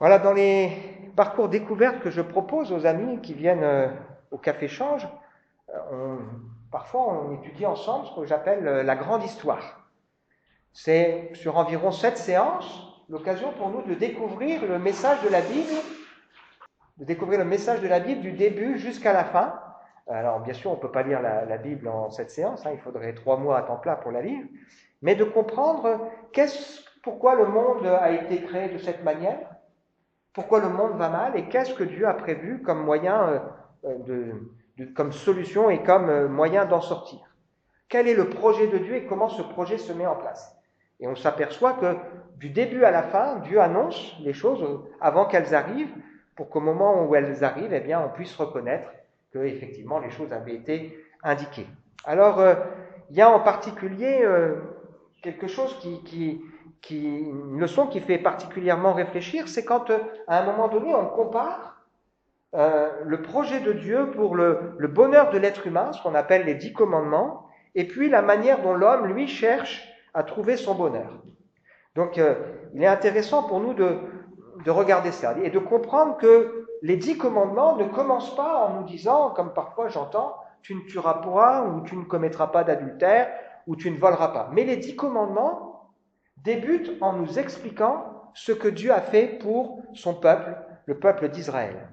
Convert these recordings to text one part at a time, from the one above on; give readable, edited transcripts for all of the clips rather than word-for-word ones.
Voilà, dans les parcours découvertes que je propose aux amis qui viennent au Café Change, parfois on étudie ensemble ce que j'appelle la grande histoire. C'est sur environ 7 séances l'occasion pour nous de découvrir le message de la Bible, du début jusqu'à la fin. Alors bien sûr, on ne peut pas lire la Bible en 7 séances, il faudrait 3 mois à temps plein pour la lire, mais de comprendre pourquoi le monde a été créé de cette manière, pourquoi le monde va mal et qu'est-ce que Dieu a prévu comme moyen, comme solution et comme moyen d'en sortir. Quel est le projet de Dieu et comment ce projet se met en place. Et on s'aperçoit que du début à la fin, Dieu annonce les choses avant qu'elles arrivent, pour qu'au moment où elles arrivent, on puisse reconnaître que effectivement les choses avaient été indiquées. Alors, il y a en particulier quelque chose une leçon qui fait particulièrement réfléchir, c'est quand à un moment donné on compare le projet de Dieu pour le bonheur de l'être humain, ce qu'on appelle les 10 commandements, et puis la manière dont l'homme, lui, cherche à trouver son bonheur. Donc, il est intéressant pour nous de regarder ça et de comprendre que les 10 commandements ne commencent pas en nous disant, comme parfois j'entends, tu ne tueras pas, ou tu ne commettras pas d'adultère, ou tu ne voleras pas. Mais les 10 commandements débutent en nous expliquant ce que Dieu a fait pour son peuple, le peuple d'Israël.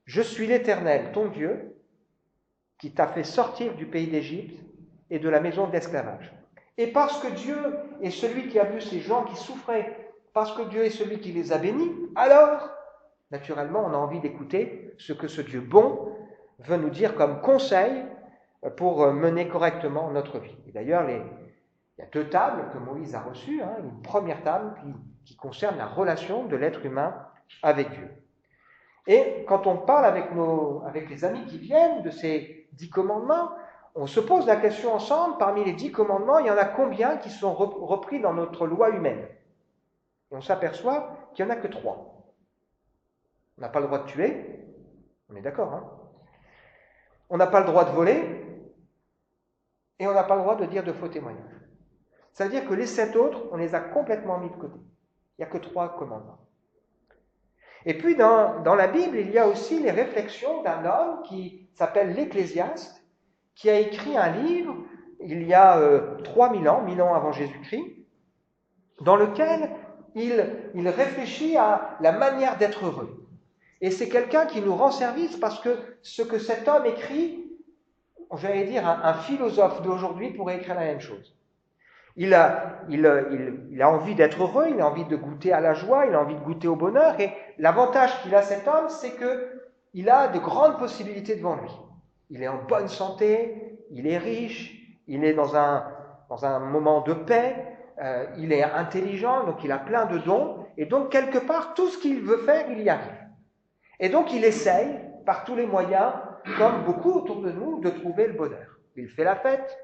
Je suis l'Éternel, ton Dieu, qui t'a fait sortir du pays d'Égypte et de la maison d'esclavage. Et parce que Dieu est celui qui a vu ces gens qui souffraient, parce que Dieu est celui qui les a bénis, alors, naturellement, on a envie d'écouter ce que ce Dieu bon veut nous dire comme conseil pour mener correctement notre vie. Et d'ailleurs, il y a 2 tables que Moïse a reçues, une première table qui concerne la relation de l'être humain avec Dieu. Et quand on parle avec les amis qui viennent de ces 10 commandements, on se pose la question ensemble, parmi les 10 commandements, il y en a combien qui sont repris dans notre loi humaine? Et on s'aperçoit qu'il n'y en a que 3. On n'a pas le droit de tuer, on est d'accord, On n'a pas le droit de voler, et on n'a pas le droit de dire de faux témoignages. Ça veut dire que les 7 autres, on les a complètement mis de côté. Il n'y a que 3 commandements. Et puis dans la Bible, il y a aussi les réflexions d'un homme qui s'appelle l'Ecclésiaste, qui a écrit un livre il y a 3000 ans, 1000 ans avant Jésus-Christ, dans lequel il réfléchit à la manière d'être heureux. Et c'est quelqu'un qui nous rend service parce que ce que cet homme écrit, j'allais dire un philosophe d'aujourd'hui pourrait écrire la même chose. Il a envie d'être heureux, il a envie de goûter à la joie, il a envie de goûter au bonheur, et l'avantage qu'il a cet homme, c'est qu'il a de grandes possibilités devant lui. Il est en bonne santé, il est riche, il est dans un moment de paix, il est intelligent, donc il a plein de dons, et donc quelque part, tout ce qu'il veut faire, il y arrive. Et donc il essaye, par tous les moyens, comme beaucoup autour de nous, de trouver le bonheur. Il fait la fête,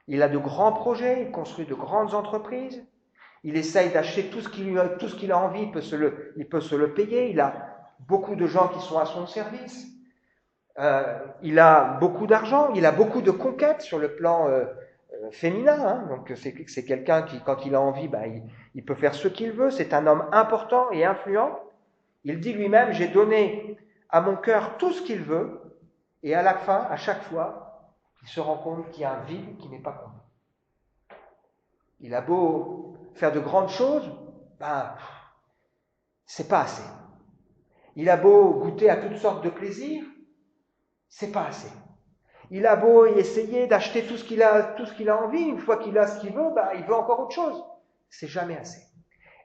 il a de grands projets, il construit de grandes entreprises, il essaye d'acheter tout ce qu'il a envie, il peut se le payer, il a beaucoup de gens qui sont à son service, il a beaucoup d'argent, il a beaucoup de conquêtes sur le plan féminin, donc c'est quelqu'un qui, quand il a envie, il peut faire ce qu'il veut, c'est un homme important et influent. Il dit lui-même, j'ai donné à mon cœur tout ce qu'il veut, et à la fin, à chaque fois, il se rend compte qu'il y a un vide qui n'est pas comblé. Il a beau faire de grandes choses, c'est pas assez. Il a beau goûter à toutes sortes de plaisirs, c'est pas assez. Il a beau essayer d'acheter tout ce qu'il a envie, une fois qu'il a ce qu'il veut, il veut encore autre chose. C'est jamais assez.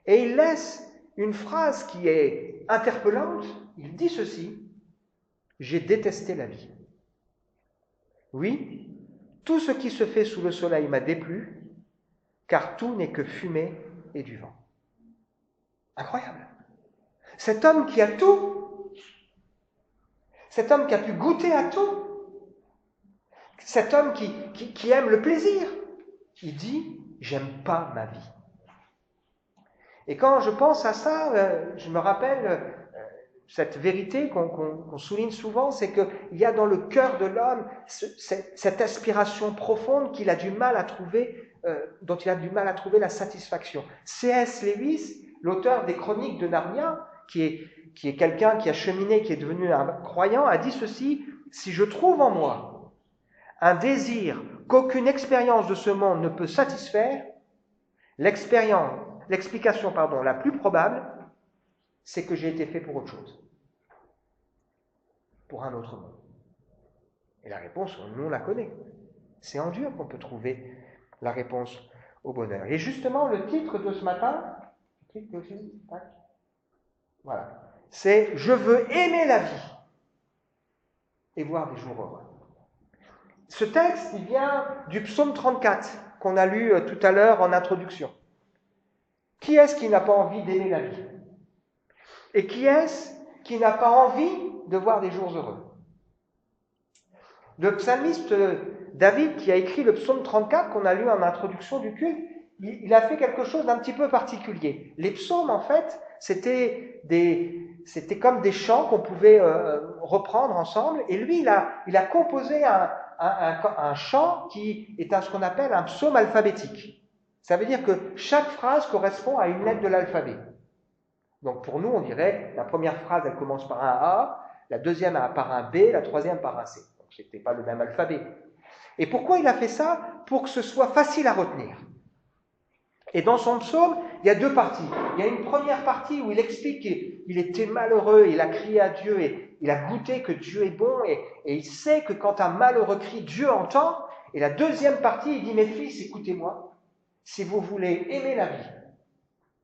Et il laisse une phrase qui est interpellante. Il dit ceci, « J'ai détesté la vie. Oui, tout ce qui se fait sous le soleil m'a déplu, car tout n'est que fumée et du vent. » Incroyable. Cet homme qui a tout, cet homme qui a pu goûter à tout, cet homme qui aime le plaisir, il dit « J'aime pas ma vie. » Et quand je pense à ça, je me rappelle cette vérité qu'on souligne souvent, c'est qu'il y a dans le cœur de l'homme cette aspiration profonde qu'il a du mal à trouver, dont il a du mal à trouver la satisfaction. C.S. Lewis l'auteur des Chroniques de Narnia, qui est quelqu'un qui a cheminé, qui est devenu un croyant, a dit ceci: si je trouve en moi un désir qu'aucune expérience de ce monde ne peut satisfaire, l'explication la plus probable, c'est que j'ai été fait pour autre chose, pour un autre monde. Et la réponse, nous on la connaît. C'est en Dieu qu'on peut trouver la réponse au bonheur. Et justement, le titre de ce matin, voilà, c'est « Je veux aimer la vie et voir des jours heureux ». Ce texte, il vient du psaume 34, qu'on a lu tout à l'heure en introduction. Qui est-ce qui n'a pas envie d'aimer la vie? Et qui est-ce qui n'a pas envie de voir des jours heureux? Le psalmiste David, qui a écrit le psaume 34, qu'on a lu en introduction du culte, il a fait quelque chose d'un petit peu particulier. Les psaumes, en fait, c'était comme des chants qu'on pouvait reprendre ensemble, et lui, il a composé un chant qui est ce qu'on appelle un psaume alphabétique. Ça veut dire que chaque phrase correspond à une lettre de l'alphabet. Donc pour nous, on dirait, la première phrase, elle commence par un A, la deuxième par un B, la troisième par un C. Donc ce n'était pas le même alphabet. Et pourquoi il a fait ça? Pour que ce soit facile à retenir. Et dans son psaume, il y a deux parties. Il y a une première partie où il explique qu'il était malheureux, il a crié à Dieu et il a goûté que Dieu est bon et il sait que quand un malheureux crie, Dieu entend. Et la deuxième partie, il dit: mes fils, écoutez-moi, si vous voulez aimer la vie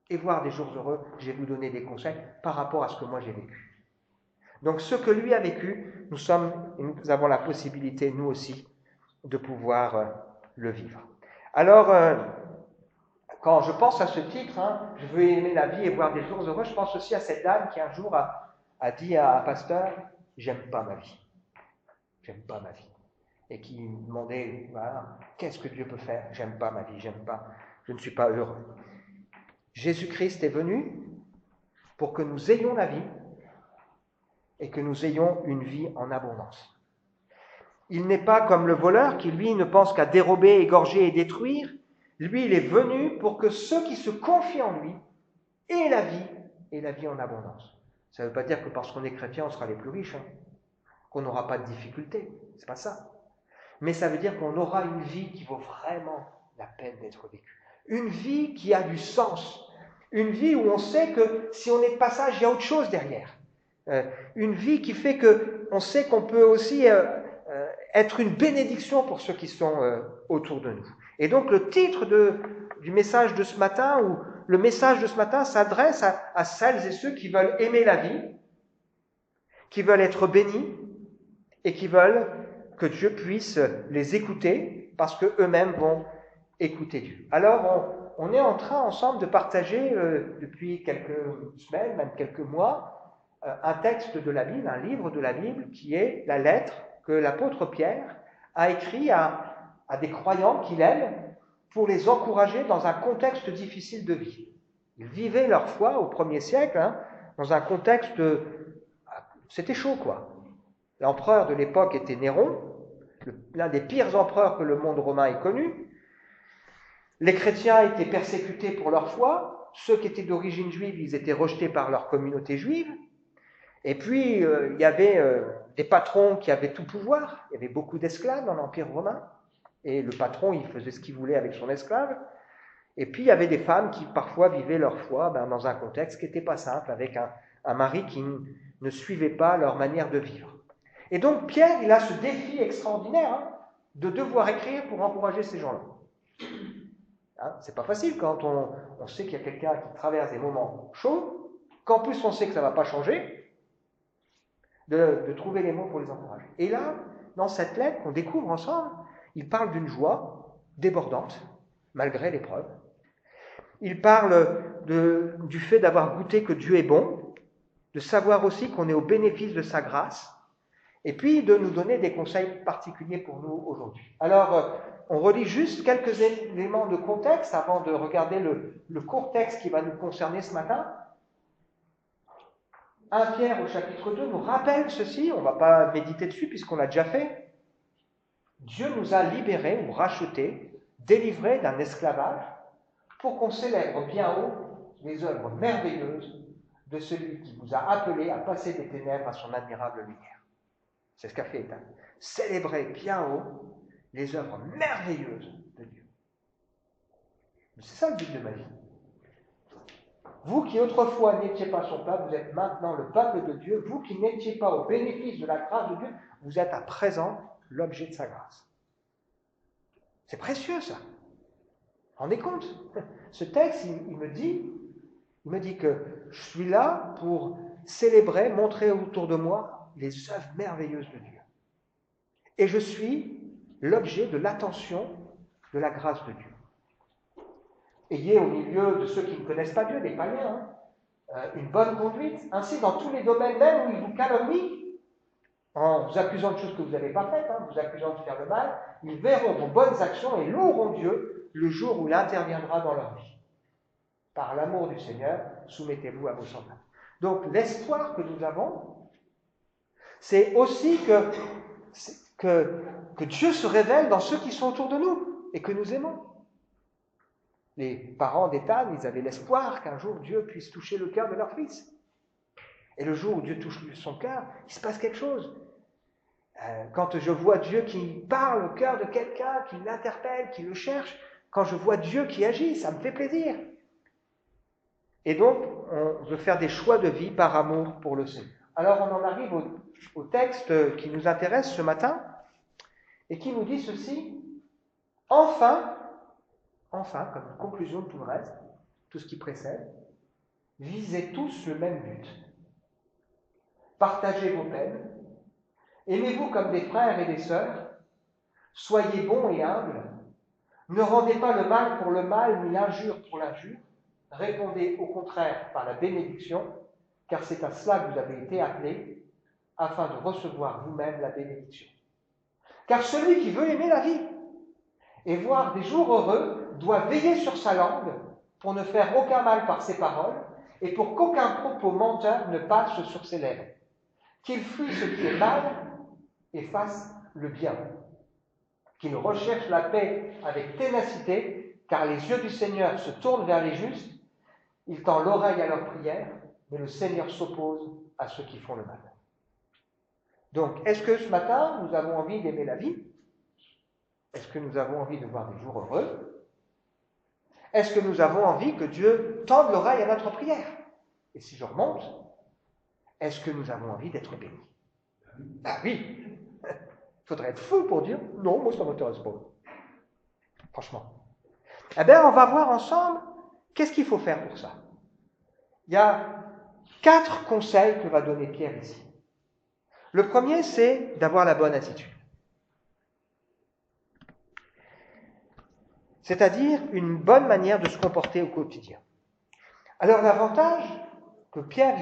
et voir des jours heureux, je vais vous donner des conseils par rapport à ce que moi j'ai vécu. Donc ce que lui a vécu, nous avons la possibilité, nous aussi, de pouvoir le vivre. Alors, quand je pense à ce titre, je veux aimer la vie et voir des jours heureux, je pense aussi à cette dame qui un jour a dit à un pasteur: j'aime pas ma vie. J'aime pas ma vie. Et qui me demandait, voilà, qu'est-ce que Dieu peut faire? J'aime pas ma vie, je ne suis pas heureux. Jésus-Christ est venu pour que nous ayons la vie et que nous ayons une vie en abondance. Il n'est pas comme le voleur qui, lui, ne pense qu'à dérober, égorger et détruire. Lui, il est venu pour que ceux qui se confient en lui aient la vie et la vie en abondance. Ça ne veut pas dire que parce qu'on est chrétien, on sera les plus riches, qu'on n'aura pas de difficultés. C'est pas ça. Mais ça veut dire qu'on aura une vie qui vaut vraiment la peine d'être vécue. Une vie qui a du sens. Une vie où on sait que si on est de passage, il y a autre chose derrière. Une vie qui fait qu'on sait qu'on peut aussi être une bénédiction pour ceux qui sont autour de nous. Et donc le titre du message de ce matin, ou le message de ce matin, s'adresse à celles et ceux qui veulent aimer la vie, qui veulent être bénis et qui veulent que Dieu puisse les écouter parce qu'eux-mêmes vont écouter Dieu. Alors on est en train ensemble de partager depuis quelques semaines, même quelques mois, un texte de la Bible, un livre de la Bible qui est la lettre que l'apôtre Pierre a écrit à des croyants qu'il aime pour les encourager dans un contexte difficile de vie. Ils vivaient leur foi au 1er siècle dans un contexte... c'était chaud, quoi. L'empereur de l'époque était Néron, l'un des pires empereurs que le monde romain ait connu. Les chrétiens étaient persécutés pour leur foi. Ceux qui étaient d'origine juive, ils étaient rejetés par leur communauté juive. Et puis, il y avait des patrons qui avaient tout pouvoir. Il y avait beaucoup d'esclaves dans l'Empire romain. Et le patron, il faisait ce qu'il voulait avec son esclave. Et puis, il y avait des femmes qui, parfois, vivaient leur foi dans un contexte qui n'était pas simple, avec un mari qui ne suivait pas leur manière de vivre. Et donc, Pierre, il a ce défi extraordinaire de devoir écrire pour encourager ces gens-là. C'est pas facile quand on sait qu'il y a quelqu'un qui traverse des moments chauds, qu'en plus on sait que ça ne va pas changer, de trouver les mots pour les encourager. Et là, dans cette lettre qu'on découvre ensemble, il parle d'une joie débordante, malgré l'épreuve. Il parle du fait d'avoir goûté que Dieu est bon, de savoir aussi qu'on est au bénéfice de sa grâce, et puis de nous donner des conseils particuliers pour nous aujourd'hui. Alors, on relit juste quelques éléments de contexte avant de regarder le court texte qui va nous concerner ce matin. 1 Pierre au chapitre 2 nous rappelle ceci, on ne va pas méditer dessus puisqu'on l'a déjà fait. Dieu nous a libérés ou rachetés, délivrés d'un esclavage pour qu'on s'élève bien haut les œuvres merveilleuses de celui qui vous a appelé à passer des ténèbres à son admirable lumière. C'est ce qu'a fait Ethan. Célébrer bien haut les œuvres merveilleuses de Dieu. C'est ça le but de ma vie. Vous qui autrefois n'étiez pas son peuple, vous êtes maintenant le peuple de Dieu. Vous qui n'étiez pas au bénéfice de la grâce de Dieu, vous êtes à présent l'objet de sa grâce. C'est précieux ça. Rendez compte. Ce texte, il me dit que je suis là pour célébrer, montrer autour de moi les œuvres merveilleuses de Dieu. Et je suis l'objet de l'attention de la grâce de Dieu. Ayez au milieu de ceux qui ne connaissent pas Dieu, des païens, une bonne conduite, ainsi dans tous les domaines, même où ils vous calomnient, en vous accusant de choses que vous n'avez pas faites, vous accusant de faire le mal, ils verront vos bonnes actions et loueront Dieu le jour où il interviendra dans leur vie. Par l'amour du Seigneur, soumettez-vous à vos semblables. Donc l'espoir que nous avons, c'est aussi que Dieu se révèle dans ceux qui sont autour de nous et que nous aimons. Les parents d'Ethan, ils avaient l'espoir qu'un jour Dieu puisse toucher le cœur de leur fils. Et le jour où Dieu touche son cœur, il se passe quelque chose. Quand je vois Dieu qui parle au cœur de quelqu'un, qui l'interpelle, qui le cherche, quand je vois Dieu qui agit, ça me fait plaisir. Et donc, on veut faire des choix de vie par amour pour le Seigneur. Alors, on en arrive au texte qui nous intéresse ce matin et qui nous dit ceci. Enfin, comme conclusion de tout le reste, tout ce qui précède, visez tous le même but. Partagez vos peines, aimez-vous comme des frères et des sœurs, soyez bons et humbles, ne rendez pas le mal pour le mal ni l'injure pour l'injure, répondez au contraire par la bénédiction, car c'est à cela que vous avez été appelés, afin de recevoir vous-même la bénédiction. Car celui qui veut aimer la vie et voir des jours heureux doit veiller sur sa langue pour ne faire aucun mal par ses paroles et pour qu'aucun propos menteur ne passe sur ses lèvres. Qu'il fuit ce qui est mal et fasse le bien. Qu'il recherche la paix avec ténacité, car les yeux du Seigneur se tournent vers les justes. Il tend l'oreille à leurs prières, mais le Seigneur s'oppose à ceux qui font le mal. Donc, est-ce que ce matin, nous avons envie d'aimer la vie? Est-ce que nous avons envie de voir des jours heureux? Est-ce que nous avons envie que Dieu tende l'oreille à notre prière? Et si je remonte, est-ce que nous avons envie d'être bénis? Ah oui! Il faudrait être fou pour dire « Non, moi ça ne m'intéresse pas. » Franchement. Eh bien, on va voir ensemble qu'est-ce qu'il faut faire pour ça. Il y a 4 conseils que va donner Pierre ici. Le premier, c'est d'avoir la bonne attitude. C'est-à-dire une bonne manière de se comporter au quotidien. Alors l'avantage que Pierre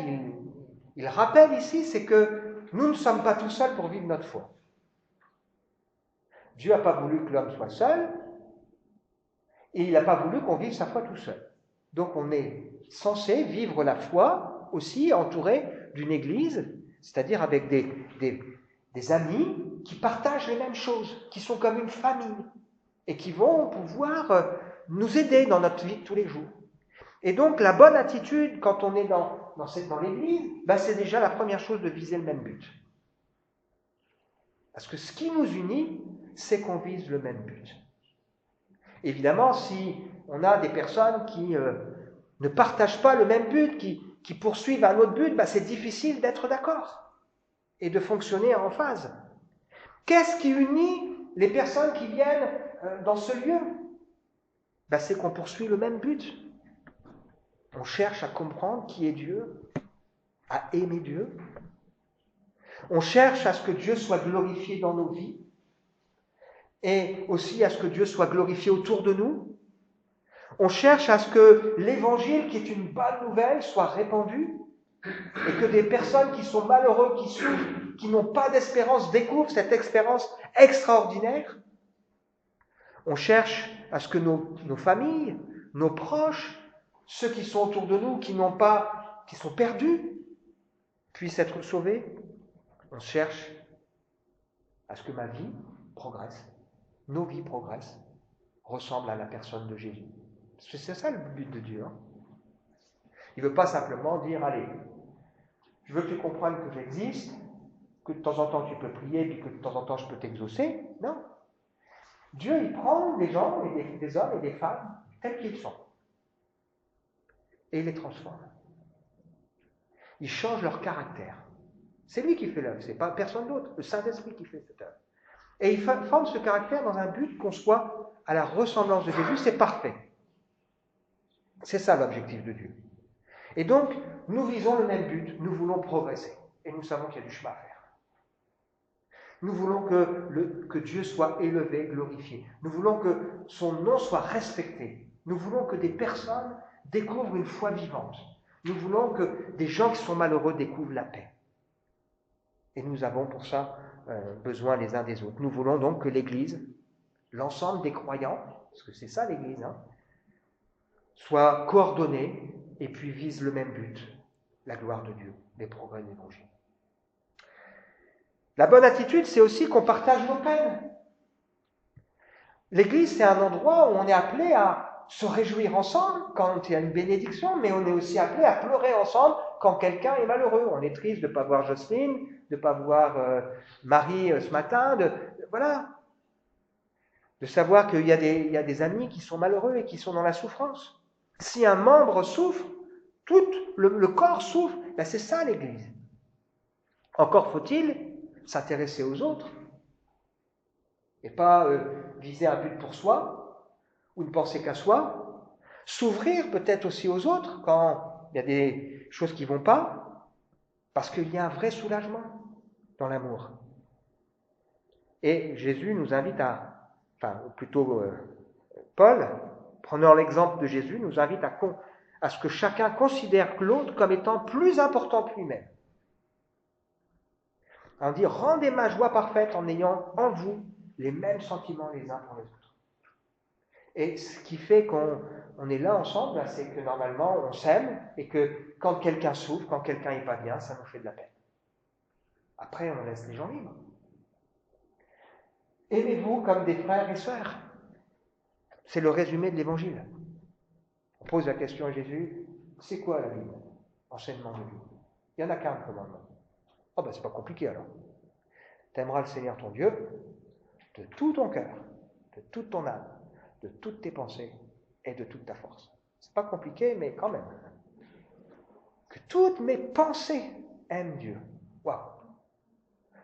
il rappelle ici, c'est que nous ne sommes pas tout seuls pour vivre notre foi. Dieu n'a pas voulu que l'homme soit seul, et il n'a pas voulu qu'on vive sa foi tout seul. Donc on est censé vivre la foi aussi entouré d'une église, c'est-à-dire avec des amis qui partagent les mêmes choses, qui sont comme une famille, et qui vont pouvoir nous aider dans notre vie de tous les jours. Et donc la bonne attitude quand on est dans l'église, c'est déjà la première chose de viser le même but. Parce que ce qui nous unit, c'est qu'on vise le même but. Évidemment, si on a des personnes qui ne partagent pas le même but, qui poursuivent un autre but, c'est difficile d'être d'accord et de fonctionner en phase. Qu'est-ce qui unit les personnes qui viennent dans ce lieu? C'est qu'on poursuit le même but. On cherche à comprendre qui est Dieu, à aimer Dieu. On cherche à ce que Dieu soit glorifié dans nos vies et aussi à ce que Dieu soit glorifié autour de nous. On cherche à ce que l'Évangile, qui est une bonne nouvelle, soit répandu et que des personnes qui sont malheureuses, qui souffrent, qui n'ont pas d'espérance, découvrent cette expérience extraordinaire. On cherche à ce que nos familles, nos proches, ceux qui sont autour de nous, qui sont perdus, puissent être sauvés. On cherche à ce que ma vie progresse, nos vies progressent, ressemblent à la personne de Jésus. Parce que c'est ça le but de Dieu. Il ne veut pas simplement dire, allez, je veux que tu comprennes que j'existe, que de temps en temps tu peux prier, puis que de temps en temps je peux t'exaucer. Non. Dieu, il prend des gens, des hommes et des femmes, tels qu'ils sont, et il les transforme. Il change leur caractère. C'est lui qui fait l'œuvre, c'est pas personne d'autre, le Saint-Esprit qui fait cette œuvre. Et il forme ce caractère dans un but qu'on soit à la ressemblance de Jésus, c'est parfait. C'est ça l'objectif de Dieu. Et donc, nous visons le même but, nous voulons progresser. Et nous savons qu'il y a du chemin à faire. Nous voulons que Dieu soit élevé, glorifié. Nous voulons que son nom soit respecté. Nous voulons que des personnes découvrent une foi vivante. Nous voulons que des gens qui sont malheureux découvrent la paix. Et nous avons pour ça besoin les uns des autres. Nous voulons donc que l'Église, l'ensemble des croyants, parce que c'est ça l'Église, soit coordonnée et puis vise le même but, la gloire de Dieu, les progrès de l'Évangile. La bonne attitude, c'est aussi qu'on partage nos peines. L'Église, c'est un endroit où on est appelé à se réjouir ensemble quand il y a une bénédiction, mais on est aussi appelé à pleurer ensemble quand quelqu'un est malheureux. On est triste de ne pas voir Jocelyne, de ne pas voir Marie ce matin, voilà. De savoir qu'il y a des amis qui sont malheureux et qui sont dans la souffrance. Si un membre souffre, tout le corps souffre, ben c'est ça l'Église. Encore faut-il s'intéresser aux autres et pas viser un but pour soi ou ne penser qu'à soi, s'ouvrir peut-être aussi aux autres quand il y a des choses qui ne vont pas, parce qu'il y a un vrai soulagement dans l'amour. Et Jésus nous invite Paul, prenant l'exemple de Jésus, nous invite à ce que chacun considère l'autre comme étant plus important que lui-même. On dit, rendez ma joie parfaite en ayant en vous les mêmes sentiments les uns pour les autres. Et ce qui fait qu'on est là ensemble, c'est que normalement on s'aime et que quand quelqu'un souffre, quand quelqu'un n'est pas bien, ça nous fait de la peine. Après, on laisse les gens libres. Aimez-vous comme des frères et sœurs. C'est le résumé de l'Évangile. On pose la question à Jésus, c'est quoi la Bible? Enseignement de vie. Il n'y en a qu'un commandement. Oh ben c'est pas compliqué alors. T'aimeras le Seigneur ton Dieu de tout ton cœur, de toute ton âme, de toutes tes pensées et de toute ta force. C'est pas compliqué, mais quand même. Que toutes mes pensées aiment Dieu. Waouh!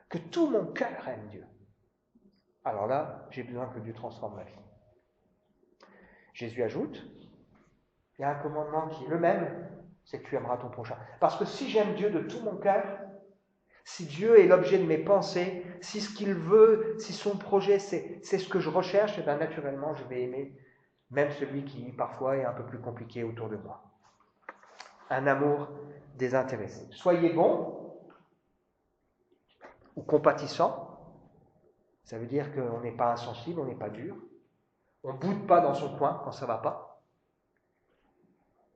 Que tout mon cœur aime Dieu. Alors là, j'ai besoin que Dieu transforme ma vie. Jésus ajoute, il y a un commandement qui est le même, c'est que tu aimeras ton prochain. Parce que si j'aime Dieu de tout mon cœur, si Dieu est l'objet de mes pensées, si ce qu'il veut, si son projet, c'est ce que je recherche, et bien naturellement, je vais aimer même celui qui, parfois, est un peu plus compliqué autour de moi. Un amour désintéressé. Soyez bons ou compatissants. Ça veut dire qu'on n'est pas insensible, on n'est pas dur. On ne boude pas dans son coin quand ça ne va pas.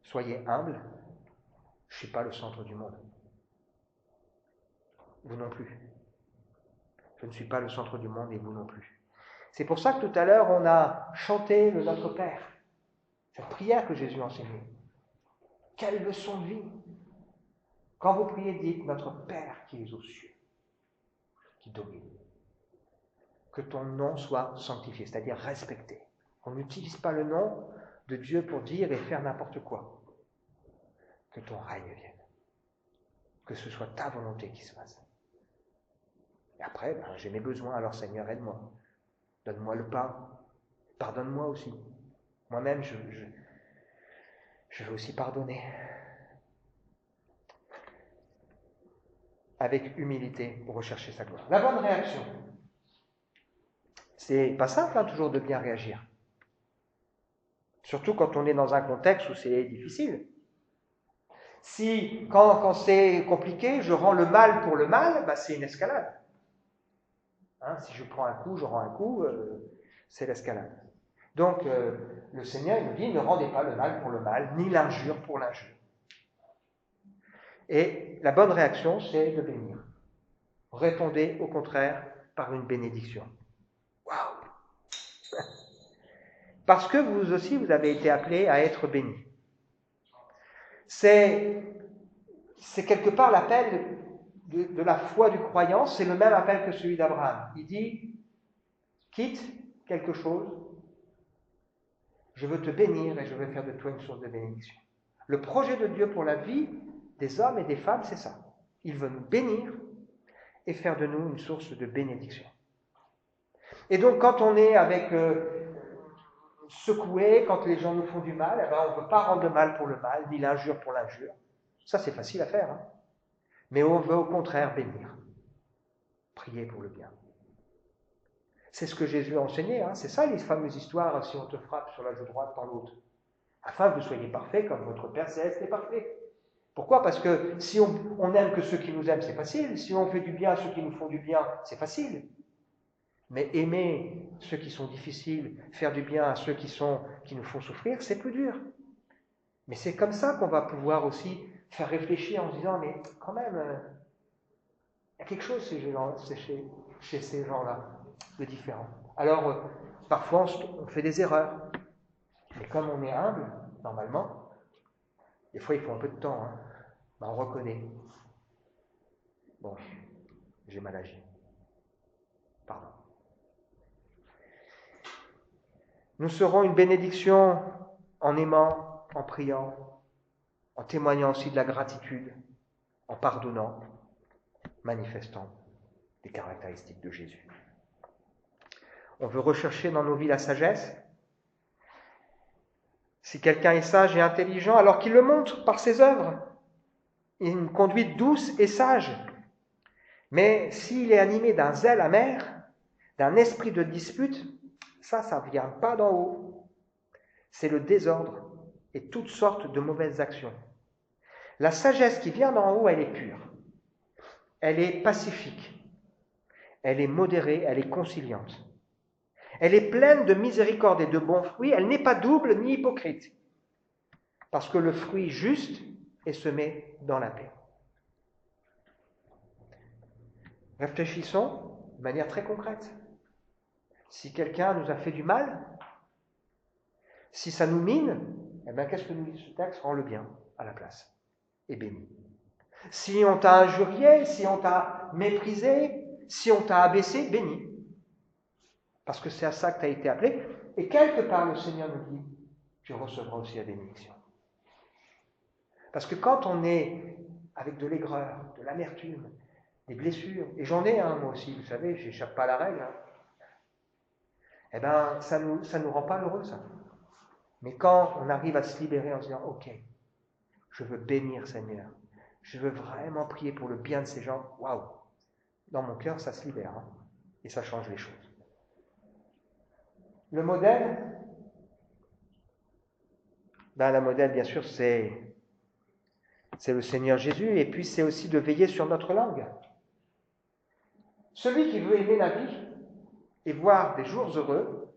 Soyez humbles. Je ne suis pas le centre du monde. Vous non plus. Je ne suis pas le centre du monde et vous non plus. C'est pour ça que tout à l'heure, on a chanté le Notre Père. Cette prière que Jésus a enseignée. Quelle leçon de vie! Quand vous priez, dites Notre Père qui est aux cieux, qui domine. Que ton nom soit sanctifié, c'est-à-dire respecté. On n'utilise pas le nom de Dieu pour dire et faire n'importe quoi. Que ton règne vienne. Que ce soit ta volonté qui se fasse. Et après, j'ai mes besoins, alors Seigneur, aide-moi. Donne-moi le pain. Pardonne-moi aussi. Moi-même, je veux aussi pardonner. Avec humilité pour rechercher sa gloire. La bonne réaction. C'est pas simple, toujours de bien réagir. Surtout quand on est dans un contexte où c'est difficile. Si, quand c'est compliqué, je rends le mal pour le mal, c'est une escalade. Si je prends un coup, je rends un coup, c'est l'escalade. Donc, le Seigneur nous dit, ne rendez pas le mal pour le mal, ni l'injure pour l'injure. Et la bonne réaction, c'est de bénir. Répondez au contraire par une bénédiction. Waouh! Parce que vous aussi, vous avez été appelés à être bénis. C'est quelque part l'appel de la foi du croyant, c'est le même appel que celui d'Abraham. Il dit, quitte quelque chose, je veux te bénir et je veux faire de toi une source de bénédiction. Le projet de Dieu pour la vie des hommes et des femmes, c'est ça. Il veut nous bénir et faire de nous une source de bénédiction. Et donc, quand on est avec secoué, quand les gens nous font du mal, on ne veut pas rendre le mal pour le mal, ni l'injure pour l'injure. Ça, c'est facile à faire. Hein. Mais on veut au contraire bénir. Prier pour le bien. C'est ce que Jésus a enseigné. Hein. C'est ça les fameuses histoires, si on te frappe sur la joue droite, dans l'autre. Afin que vous soyez parfaits comme votre Père Céleste est parfait. Pourquoi? Parce que si on aime que ceux qui nous aiment, c'est facile. Si on fait du bien à ceux qui nous font du bien, c'est facile. Mais aimer ceux qui sont difficiles, faire du bien à ceux qui nous font souffrir, c'est plus dur. Mais c'est comme ça qu'on va pouvoir aussi faire réfléchir en se disant, mais quand même, il y a quelque chose chez ces gens-là de différent. Alors, parfois, on fait des erreurs. Mais comme on est humble, normalement, des fois, il faut un peu de temps. Hein. On reconnaît. Bon, j'ai mal agi. Pardon. Nous serons une bénédiction en aimant, en priant, en témoignant aussi de la gratitude, en pardonnant, manifestant des caractéristiques de Jésus. On veut rechercher dans nos vies la sagesse. Si quelqu'un est sage et intelligent, alors qu'il le montre par ses œuvres, une conduite douce et sage. Mais s'il est animé d'un zèle amer, d'un esprit de dispute, ça ne vient pas d'en haut. C'est le désordre et toutes sortes de mauvaises actions. La sagesse qui vient d'en haut, elle est pure. Elle est pacifique. Elle est modérée, elle est conciliante. Elle est pleine de miséricorde et de bons fruits. Elle n'est pas double ni hypocrite. Parce que le fruit juste est semé dans la paix. Réfléchissons de manière très concrète. Si quelqu'un nous a fait du mal, si ça nous mine, qu'est-ce que nous dit ce texte? Rends le bien à la place et bénis. Si on t'a injurié, si on t'a méprisé, si on t'a abaissé, bénis. Parce que c'est à ça que tu as été appelé. Et quelque part, le Seigneur nous dit, tu recevras aussi la bénédiction. Parce que quand on est avec de l'aigreur, de l'amertume, des blessures, et j'en ai moi aussi, vous savez, j'échappe pas à la règle, ça nous rend pas heureux, ça. Mais quand on arrive à se libérer en se disant, ok, je veux bénir Seigneur, je veux vraiment prier pour le bien de ces gens, waouh, dans mon cœur, ça se libère, et ça change les choses. Le modèle, le modèle, bien sûr, c'est le Seigneur Jésus, et puis c'est aussi de veiller sur notre langue. Celui qui veut aimer la vie et voir des jours heureux,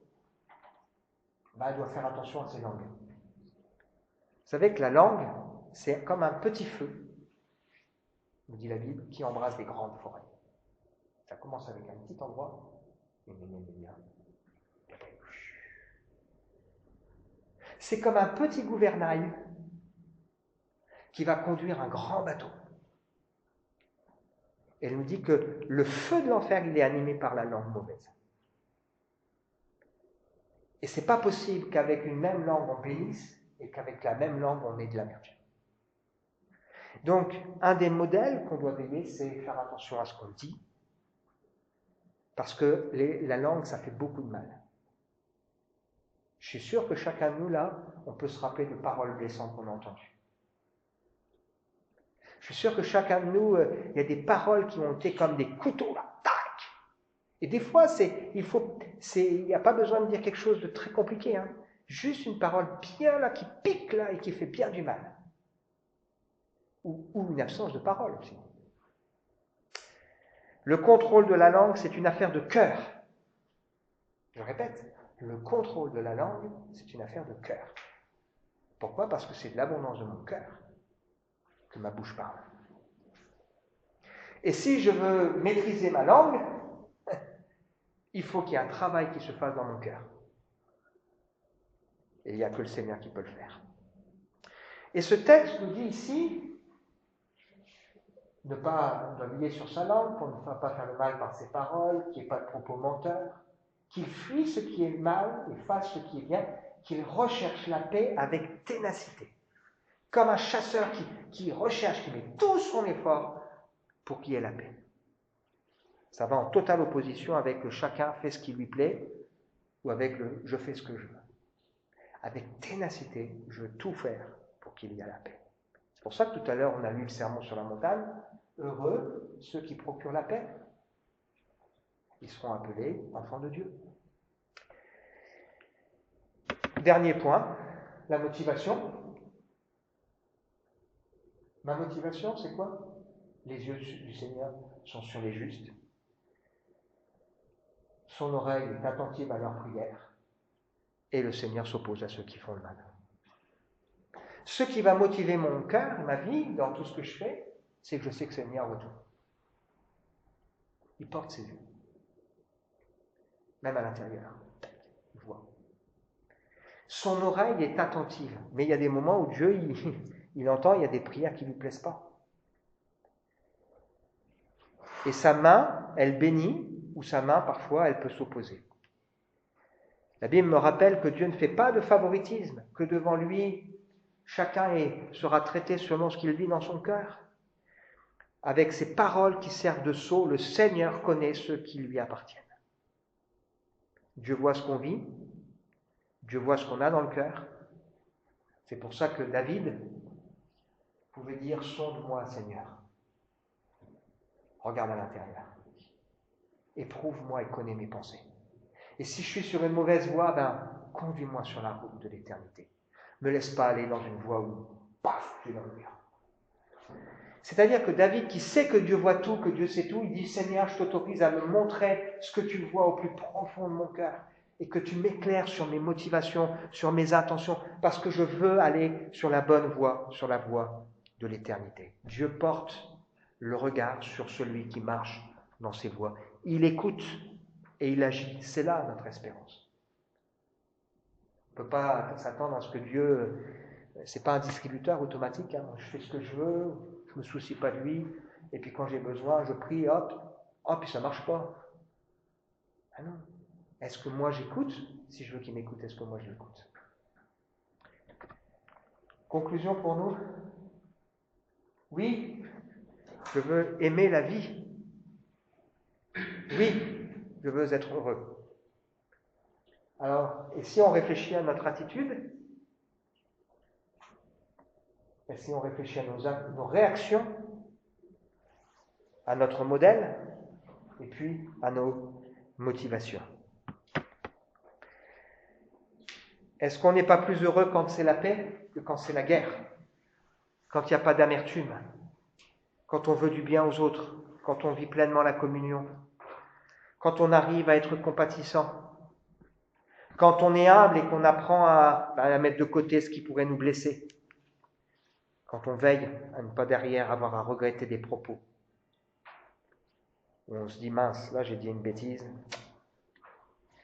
doit faire attention à ses langues. Vous savez que la langue, c'est comme un petit feu, nous dit la Bible, qui embrasse des grandes forêts. Ça commence avec un petit endroit, c'est comme un petit gouvernail qui va conduire un grand bateau. Elle nous dit que le feu de l'enfer, il est animé par la langue mauvaise. Et c'est pas possible qu'avec une même langue on bénisse et qu'avec la même langue on ait de l'amertume. Donc, un des modèles qu'on doit veiller, c'est faire attention à ce qu'on dit, parce que la langue, ça fait beaucoup de mal. Je suis sûr que chacun de nous, là, on peut se rappeler de paroles blessantes qu'on a entendues. Je suis sûr que chacun de nous, il y a des paroles qui ont été comme des couteaux, là, tac. Et des fois, il n'y a pas besoin de dire quelque chose de très compliqué, juste une parole bien là, qui pique là et qui fait bien du mal. Ou une absence de parole aussi. Le contrôle de la langue, c'est une affaire de cœur. Je répète, le contrôle de la langue, c'est une affaire de cœur. Pourquoi? Parce que c'est de l'abondance de mon cœur que ma bouche parle. Et si je veux maîtriser ma langue, il faut qu'il y ait un travail qui se fasse dans mon cœur. Et il n'y a que le Seigneur qui peut le faire. Et ce texte nous dit ici, ne pas veiller sur sa langue pour ne pas faire le mal par ses paroles, qu'il n'y ait pas de propos menteurs, qu'il fuit ce qui est mal et fasse ce qui est bien, qu'il recherche la paix avec ténacité. Comme un chasseur qui recherche, qui met tout son effort pour qu'il y ait la paix. Ça va en totale opposition avec le chacun fait ce qui lui plaît ou avec le je fais ce que je veux. Avec ténacité, je veux tout faire pour qu'il y ait la paix. C'est pour ça que tout à l'heure on a lu le sermon sur la montagne. Heureux ceux qui procurent la paix. Ils seront appelés enfants de Dieu. Dernier point, la motivation. Ma motivation, c'est quoi? Les yeux du Seigneur sont sur les justes. Son oreille est attentive à leurs prières. Et le Seigneur s'oppose à ceux qui font le mal. Ce qui va motiver mon cœur, ma vie, dans tout ce que je fais, c'est que je sais que le Seigneur voit tout. Il porte ses yeux. Même à l'intérieur. Il voit. Son oreille est attentive. Mais il y a des moments où Dieu, il entend, il y a des prières qui ne lui plaisent pas. Et sa main, elle bénit, ou sa main, parfois, elle peut s'opposer. La Bible me rappelle que Dieu ne fait pas de favoritisme, que devant lui, chacun sera traité selon ce qu'il vit dans son cœur. Avec ses paroles qui servent de sceau, le Seigneur connaît ceux qui lui appartiennent. Dieu voit ce qu'on vit, Dieu voit ce qu'on a dans le cœur. C'est pour ça que David pouvait dire « Sonde-moi, Seigneur. Regarde à l'intérieur. Éprouve-moi et connais mes pensées. Et si je suis sur une mauvaise voie, conduis-moi sur la route de l'éternité. Ne me laisse pas aller dans une voie où, paf, tu es dans le mur. » C'est-à-dire que David, qui sait que Dieu voit tout, que Dieu sait tout, il dit « Seigneur, je t'autorise à me montrer ce que tu vois au plus profond de mon cœur et que tu m'éclaires sur mes motivations, sur mes intentions, parce que je veux aller sur la bonne voie, sur la voie de l'éternité. » Dieu porte le regard sur celui qui marche dans ses voies. Il écoute et il agit. C'est là notre espérance. On ne peut pas s'attendre à ce que Dieu... C'est pas un distributeur automatique. Je fais ce que je veux, je me soucie pas de lui, et puis quand j'ai besoin, je prie, hop, puis ça marche pas. Ah non. Est-ce que moi j'écoute? Si je veux qu'il m'écoute, est-ce que moi je l'écoute? Conclusion pour nous? Oui, je veux aimer la vie. Oui, je veux être heureux. Alors, et si on réfléchit à notre attitude, et si on réfléchit à nos réactions, à notre modèle, et puis à nos motivations. Est-ce qu'on n'est pas plus heureux quand c'est la paix que quand c'est la guerre? Quand il n'y a pas d'amertume? Quand on veut du bien aux autres? Quand on vit pleinement la communion? Quand on arrive à être compatissant? Quand on est humble et qu'on apprend à mettre de côté ce qui pourrait nous blesser? Quand on veille à ne pas derrière avoir à regretter des propos? Où on se dit, mince, là j'ai dit une bêtise.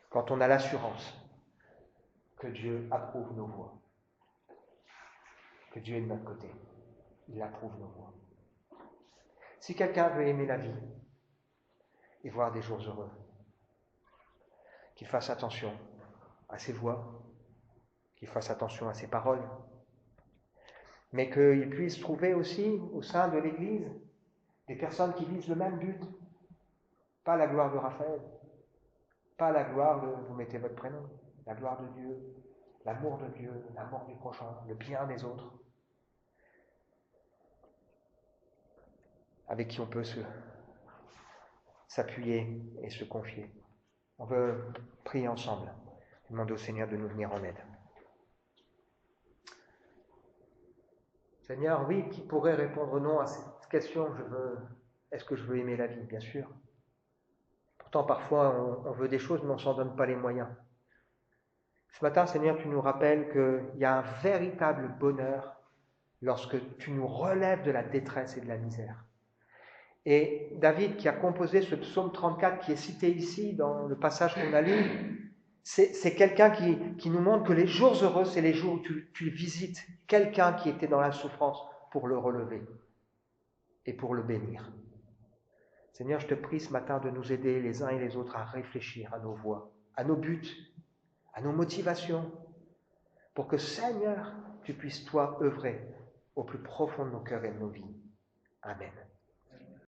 Quand on a l'assurance que Dieu approuve nos voies, que Dieu est de notre côté, il approuve nos voies. Si quelqu'un veut aimer la vie et voir des jours heureux, qu'il fasse attention à ses voix, qu'il fasse attention à ses paroles, mais qu'il puisse trouver aussi au sein de l'Église des personnes qui visent le même but. Pas la gloire de Raphaël, pas la gloire de, vous mettez votre prénom, la gloire de Dieu, l'amour de Dieu, l'amour du prochain, le bien des autres, avec qui on peut s'appuyer et se confier. On veut prier ensemble, demander au Seigneur de nous venir en aide. Seigneur, oui, qui pourrait répondre non à cette question, est-ce que je veux aimer la vie? Bien sûr. Pourtant, parfois, on veut des choses, mais on ne s'en donne pas les moyens. Ce matin, Seigneur, tu nous rappelles qu'il y a un véritable bonheur lorsque tu nous relèves de la détresse et de la misère. Et David, qui a composé ce psaume 34, qui est cité ici dans le passage qu'on a lu, C'est quelqu'un qui nous montre que les jours heureux, c'est les jours où tu visites quelqu'un qui était dans la souffrance pour le relever et pour le bénir. Seigneur, je te prie ce matin de nous aider les uns et les autres à réfléchir à nos voies, à nos buts, à nos motivations, pour que, Seigneur, tu puisses, toi, œuvrer au plus profond de nos cœurs et de nos vies. Amen.